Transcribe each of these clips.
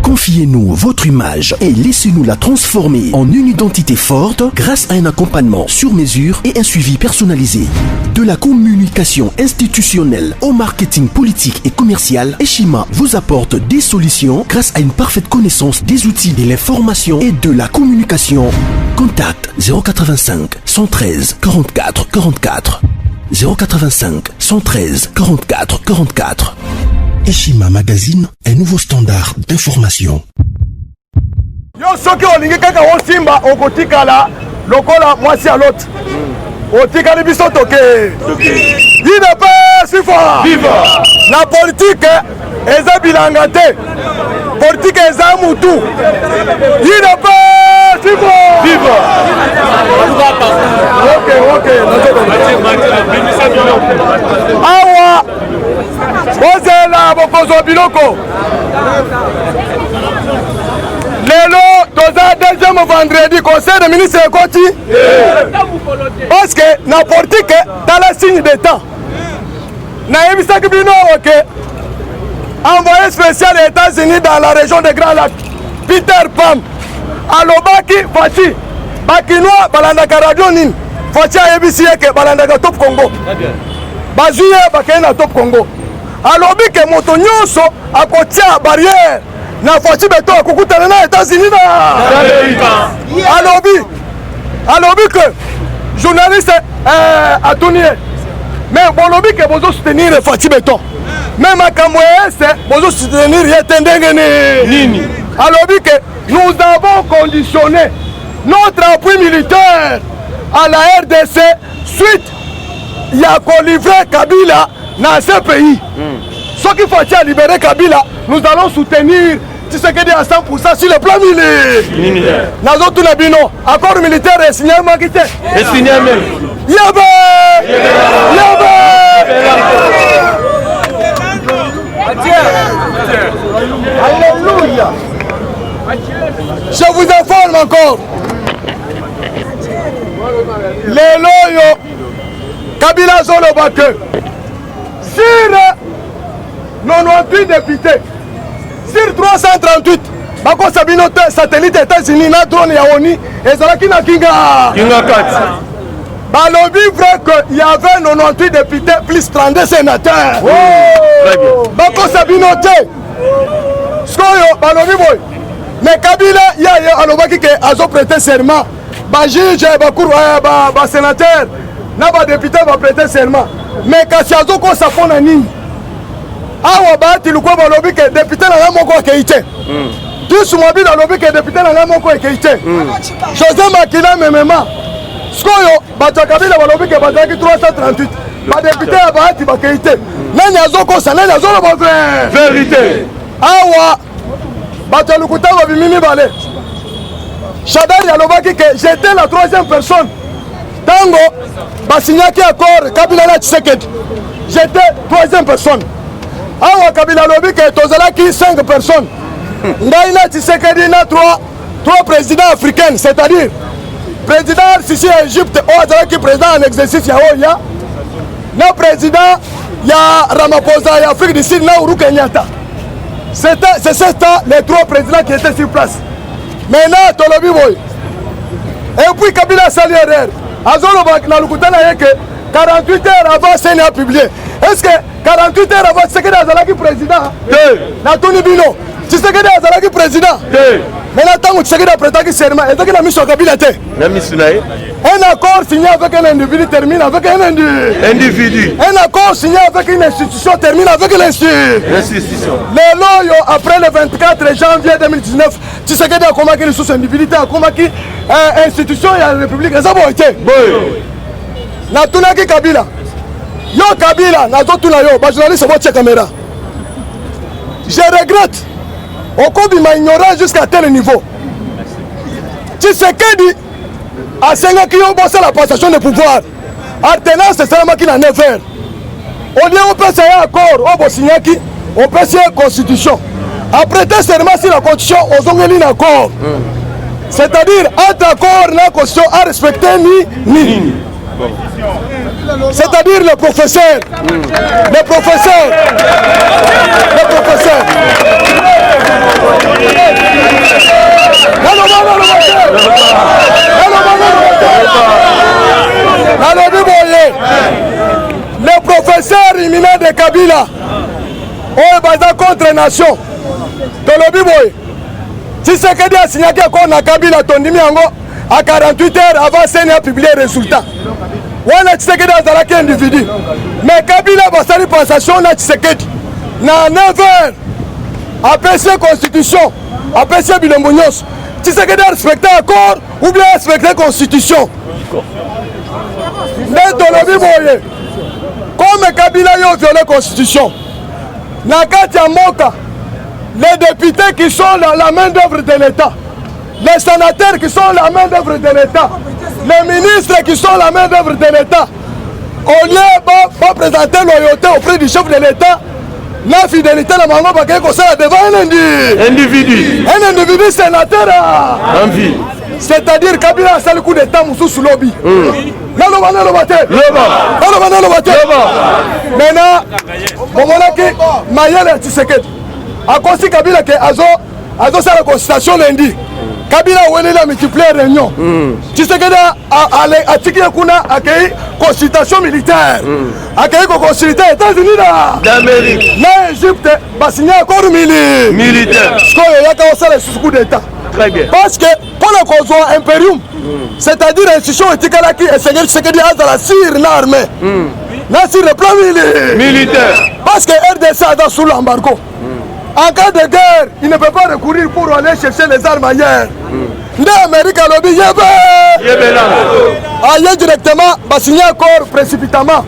Confiez-nous votre image et laissez-nous la transformer en une identité forte grâce à un accompagnement sur mesure et un suivi personnalisé. De la communication institutionnelle au marketing politique et commercial, Eshima vous apporte des solutions grâce à une parfaite connaissance des outils de l'information et de la communication. Contact 085 113 44 44 085 113 44 44. Eshima Magazine, un nouveau standard d'information. Yo soki olingi kaka osimba okotikala lokola mwasi à l'autre. Otikali biso toke. Ine pe sifa. Viva. La politique eza bilanga te. Politique eza mutu. Ine pe sifa. Viva. Ok. Awa. Bozela bokozo biloko. Lelo toza deuxième vendredi conseil de ministre Ekoti. Parce que na politique dans le signe de temps. Na ebisaki bino ok. Envoyé spécial des États-Unis dans la région de Grand Lac. Peter Pam. Alobaki Fati. Bakinois balandaka radio nini. Fati ayebisi ke balandaka Top Congo. Bazuye bakena Top Congo. Alobi ke moto nyonso akotia barrière na Fati beto akukutana na États-Unis na alobi que journaliste atunier mais bolobi ke bozo soutenir Fati beto même makambo c'est bozo soutenir yetendenge nini alobi que nous avons conditionné notre appui militaire à la RDC suite ya ko livrer Kabila dans ce pays. Ce qu'il faut libérer Kabila, nous allons soutenir Tshisekedi à 100% sur le plan militaire. Nous avons tous les binômes. Accord militaire et signé Makite. Et signé même. Yabé! Alléluia! Je vous informe encore. Les loyaux, Kabila Zolobake. Sur 98 députés, sur 338, Bako Sabino satellite États-Unis, na drone ya ONU, et Zalaki na Kinga 4. Balobi vrai qu'il y avait 98 députés plus 32 sénateurs. Bako Sabino te. Skoyo, Balobi boy. Mais Kabila, il y a Alobaki qui a prêté serment. Ba juge, ba sénateur, na ba député va prêter serment. Mais quand tu as dit qu'on s'appelle un nid, tu as lobby que député dans la moko keité. Tu as dit dans lobby que député dans la moko keité. José Makila memema. Skoyo, Batakabila va lobby que Bataki 338. Ma député a bati ba keité. Nani azoko ça nani azolo ba vérité. Awa Batalukuta va bimimi balé. Chadari a lobaki que j'étais la troisième personne. Tango, Basignaki accord, Kabila la Tshisekedi. J'étais troisième personne. Awa Kabila Lobi que Tozalaki 5 personnes. Ndaina Tshisekedi na 3 présidents africains, c'est-à-dire président Sisi Égypte, Ozalaki président en exercice ya Oya. Na président ya Ramaphosa ya Afrique du Sud na Uhuru Kenyatta. C'est ça les 3 présidents qui étaient sur place. Maintenant Tolobi boy. Et puis Kabila sali erreur. Azolo na lukutana yeke 48 heures avant Séné a publié. Est-ce que 48 heures avant Tshisekedi azalaki président? Na Tony Bino. Tshisekedi azalaki président? Maintenant tant que Tshisekedi a prêté serment, est-ce que la mission Kabila te? La mission là. Un accord signé avec un individu termine avec un individu. Un accord signé avec une institution termine avec l'institution. Les loyaux après le 24 janvier 2019, Tshisekedi a combattu les sous-individus, a combattu l'institution et la République. Ça a été. Na tunaki Kabila. Yo Kabila, na zotuna yo, ba journaliste votre caméra. Je regrette. Au cours de ma ignorance jusqu'à tel niveau. Tshisekedi a 5 ans qui ont bossé la passation de pouvoir. Alternance, c'est seulement qui n'a 9 heures. On dit on peut signer un accord, on peut signer qui? On peut signer une constitution. Après tout, seulement si la constitution, on a un accord. C'est-à-dire, entre accord et la constitution, à respecter ni. C'est-à-dire le professeur. Le professeur. Kabila oyo baza contre nation tolobi boye Tshisekedi a signé accord na Kabila tondimi yango à 48 heures avant CENI a publié résultat wana Tshisekedi azalaki individu mais Kabila basali passation na Tshisekedi na 9 heures apesi constitution apesi bilombo nyonso Tshisekedi a respecté accord ou bien respecté constitution nde tolobi boye comme Kabila yo violé constitution na kati ya mboka les députés qui sont la main d'œuvre de l'État, les sénateurs qui sont la main d'œuvre de l'État, les ministres qui sont la main d'œuvre de l'État, au lieu de présenter loyauté auprès du chef de l'État, la fidélité de Mango Bakay Kosala devant un individu. Un individu sénateur. C'est-à-dire Kabila a sali coup d'État moussou sous lobby. Maintenant, Momonaki, Mayele Tshisekedi. A cause Kabila que azo la constitution lundi. Kabila oueli la multiplier réunion. Tshisekedi a tiki kuna accueilli consultation militaire. Accueilli consultation États-Unis d'Amérique. Na Égypte ba signé accord militaire. Skoyo yaka osala sous d'État. Très bien. Parce que pour le contrôle impérium, c'est-à-dire institution etikalaki et Tshisekedi a la sire na armée. Na sur le plan militaire. Parce que RDC a dans sous l'embargo. En cas de guerre, il ne peut pas recourir pour aller chercher les armes ailleurs. L'Amérique a lobby, ailleurs directement, va signer accord précipitamment.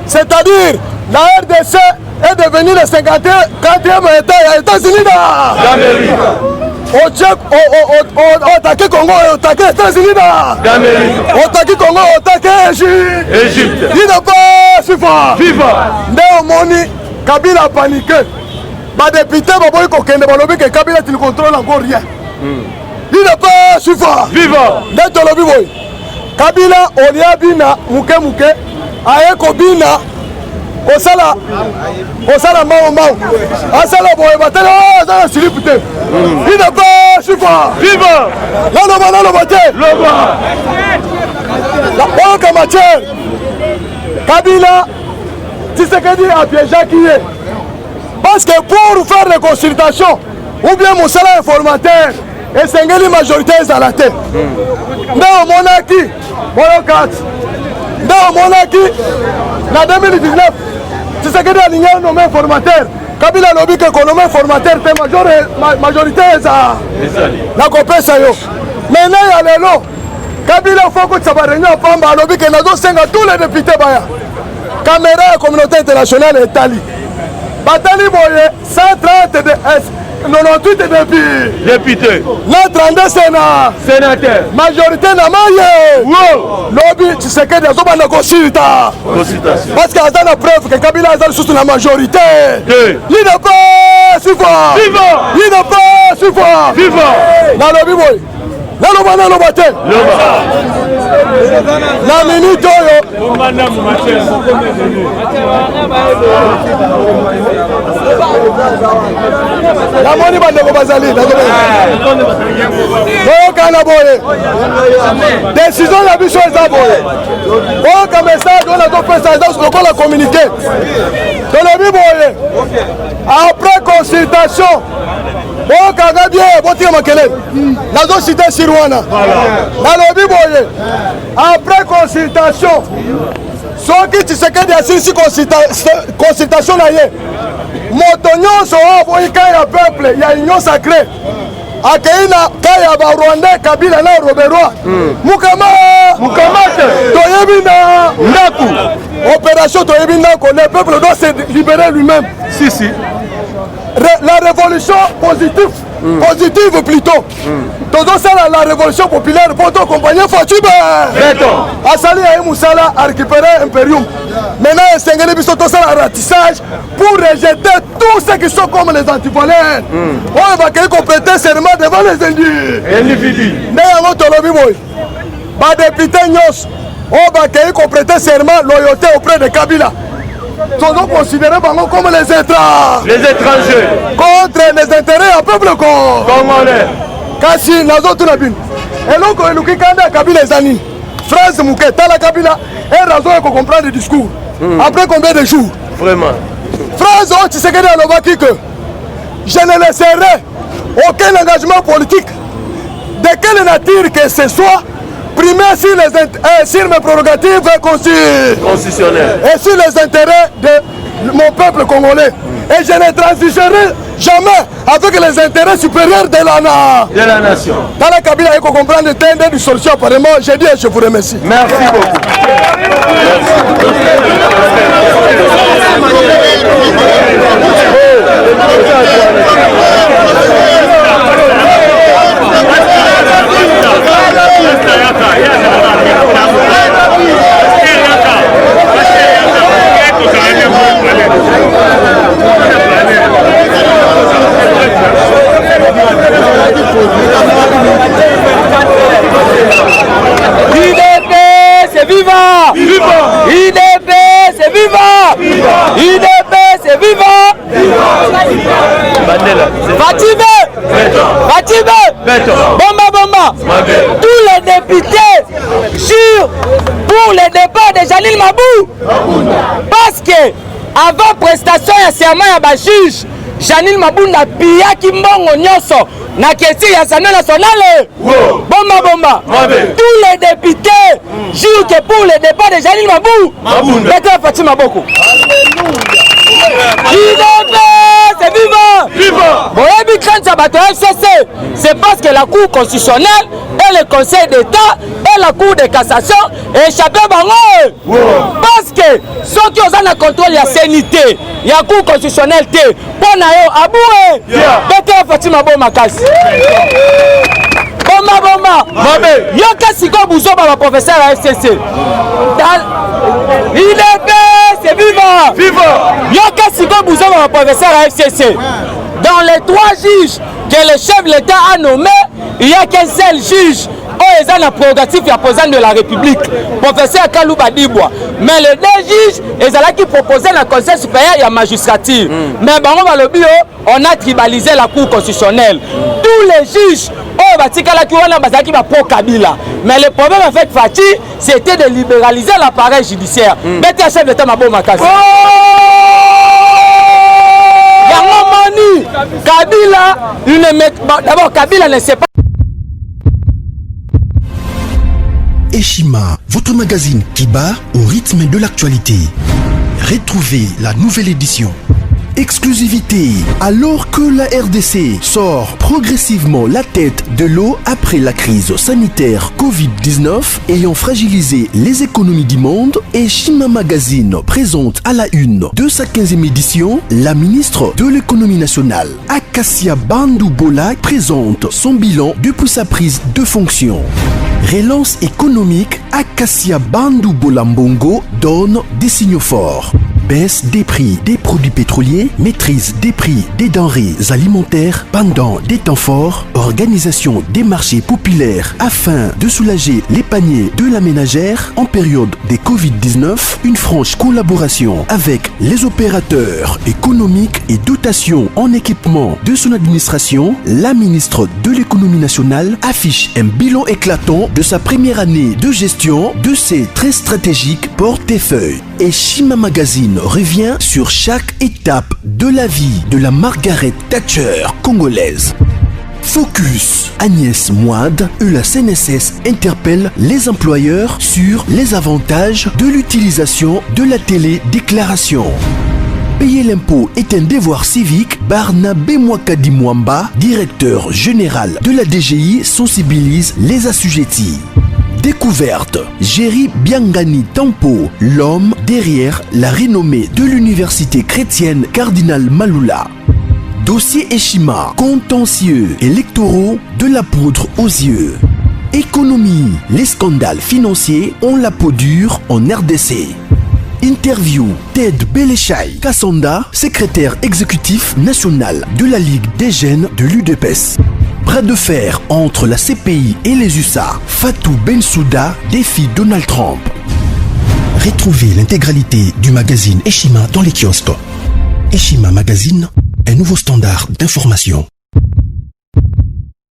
C'est-à-dire, la RDC est devenue le 54e État des États-Unis d'Amérique. Au Tchèque, au Taki Congo, au Taki États-Unis d'Amérique. Au Taki Congo, au Taki Égypte. Il n'a pas FIFA. Néomoni, Kabila a paniqué. Les députés ont dit que Kabila ne contrôle encore rien. Il n'est pas suffisant. Kabila, Oliabina, Mouke, Aeko Bina, Osala Mao, Asala Boebatela, Asala Silipute. Il n'est pas suffisant. Viva! La matière. Kabila, Tshisekedi a piégé qui est. Parce que pour faire des consultations, ou bien mon salaire informateur, et c'est une majorité à la tête. Dans mon acquis, dans mon acquis, en 2019, c'est ce que dit à nommé formateur. Kabila lobby que qu'on nomme formateur, c'est majorité à la compétition. Maintenant, il y a l'élo. Kabila faut que ça va réunir à Pamba, lobby que nous avons tous les députés. Caméra de la communauté internationale est tali. Batali Boye, 130 de S, 98 députés. La 32 sénateurs. Majorité n'a maillé. Lobby, tu sais que les hommes ont consultation. Parce qu'il y a la preuve que Kabila a sous la majorité. Il n'est pas suffisant. Il n'est pas suffisant. La lobby Boye. La minute la moni bandeko bazali okana boye décision ya biso eza boye oka message ona topesa eza lokola communiqué tolobi boye après consultation okanga bien botika makelele nazocite sur wana nalobi boye après consultation soki Tshisekedi asilisi consultation na ye moto nyonso oyo boyi kai ya peuple ya union sacré akei na kai ya barwandais Kabila na Roberoi mukamate toyebi na ndaku opération toyebi ndako le peuple doit se libérer lui-même. Si. La révolution positive plutôt. Tout ça la révolution populaire pour accompagner Fatube. Asali et Moussala a récupéré Imperium. Maintenant, Sengeli Biso tout ça la ratissage pour rejeter tous ceux qui sont comme les antivolaires. On va compléter serment devant les individus. Mais on va te le dire. Ba député Nyos, on va compléter serment loyauté auprès de Kabila. Sont considérés comme les étrangers contre les intérêts à peuple congolais. Kasi nazo tunabine. Et donc eluki kanda Kabila ezani. Phrase Mouké tala Kabila et raison pour comprendre le discours. Après combien de jours? Vraiment. Phrase au Tshisekedi Alobaki que je ne laisserai aucun engagement politique de quelle nature que ce soit primé sur mes prérogatives constitutionnelles et sur les intérêts de mon peuple congolais. Et je ne transigerai jamais avec les intérêts supérieurs de la nation. Dans la Kabila, il faut comprendre le temps de solution apparemment. Je dis et je vous remercie. Merci beaucoup. IDP, c'est vivant! IDP, c'est vivant! IDP, c'est vivant! Fatime! Bomba! Tous les députés jurent pour le départ de Janine Mabou! Parce que, avant prestation et serment à la juge, Janine Mabou n'a pillé qui mbongo nyonso na question ya Assemblée nationale. Bomba. Tous les députés jurent que pour le départ de Janine Mabou, Maître Fatima Boko. C'est vivant. Boyebi Kranza Bato FCC, c'est parce que la Cour constitutionnelle et le Conseil d'État et la Cour de cassation échappé bango. Parce que ceux qui ont un contrôle ya sanité, ya Cour constitutionnelle té, pour na yo aboué. Maître Fatima Boko makasi. Bomba. Yoka siko bouzo ba professeur à FCC. IDP, c'est vivant. Yoka siko bouzo ba professeur à FCC. Dans les 3 juges que le chef de l'État a nommés, il n'y a qu'un seul juge. Ils ont la prérogative à président de la République, professeur Kalouba Dibwa. Mais les 2 juges, ils ont qui proposaient le Conseil supérieur et la magistrature. Mais on a tribalisé la Cour constitutionnelle. Tous les juges, mais le problème avec Fati, c'était de libéraliser l'appareil judiciaire. Mettez un chef d'État Mabo Makasi. D'abord, Kabila ne sait pas. Eshima, votre magazine qui bat au rythme de l'actualité. Retrouvez la nouvelle édition. Exclusivité, alors que la RDC sort progressivement la tête de l'eau après la crise sanitaire Covid-19 ayant fragilisé les économies du monde, Eshima Magazine présente à la une de sa 15e édition la ministre de l'économie nationale, Acacia Bandou Bola, présente son bilan depuis sa prise de fonction. Relance économique, Acacia Bandou Bola Mbongo donne des signaux forts. Baisse des prix des produits pétroliers, maîtrise des prix des denrées alimentaires pendant des temps forts, organisation des marchés populaires afin de soulager les paniers de la ménagère en période de Covid-19, une franche collaboration avec les opérateurs économiques et dotation en équipement de son administration, la ministre de l'économie nationale affiche un bilan éclatant de sa première année de gestion de ses très stratégiques portefeuilles. Eshima Magazine revient sur chaque étape de la vie de la Margaret Thatcher congolaise. Focus, Agnès Moide et la CNSS interpellent les employeurs sur les avantages de l'utilisation de la télédéclaration. Payer l'impôt est un devoir civique. Barnabé Mwakadi Mwamba, directeur général de la DGI, sensibilise les assujettis. Découverte, Jerry Biangani Tampo, l'homme derrière la renommée de l'université chrétienne Cardinal Malula. Dossier Eshima, contentieux électoraux de la poudre aux yeux. Économie, les scandales financiers ont la peau dure en RDC. Interview, Ted Belechai Kassonda, secrétaire exécutif national de la Ligue des jeunes de l'UDPS. Bras de fer entre la CPI et les USA. Fatou Bensouda défie Donald Trump. Retrouvez l'intégralité du magazine Eshima dans les kiosques. Eshima Magazine, un nouveau standard d'information.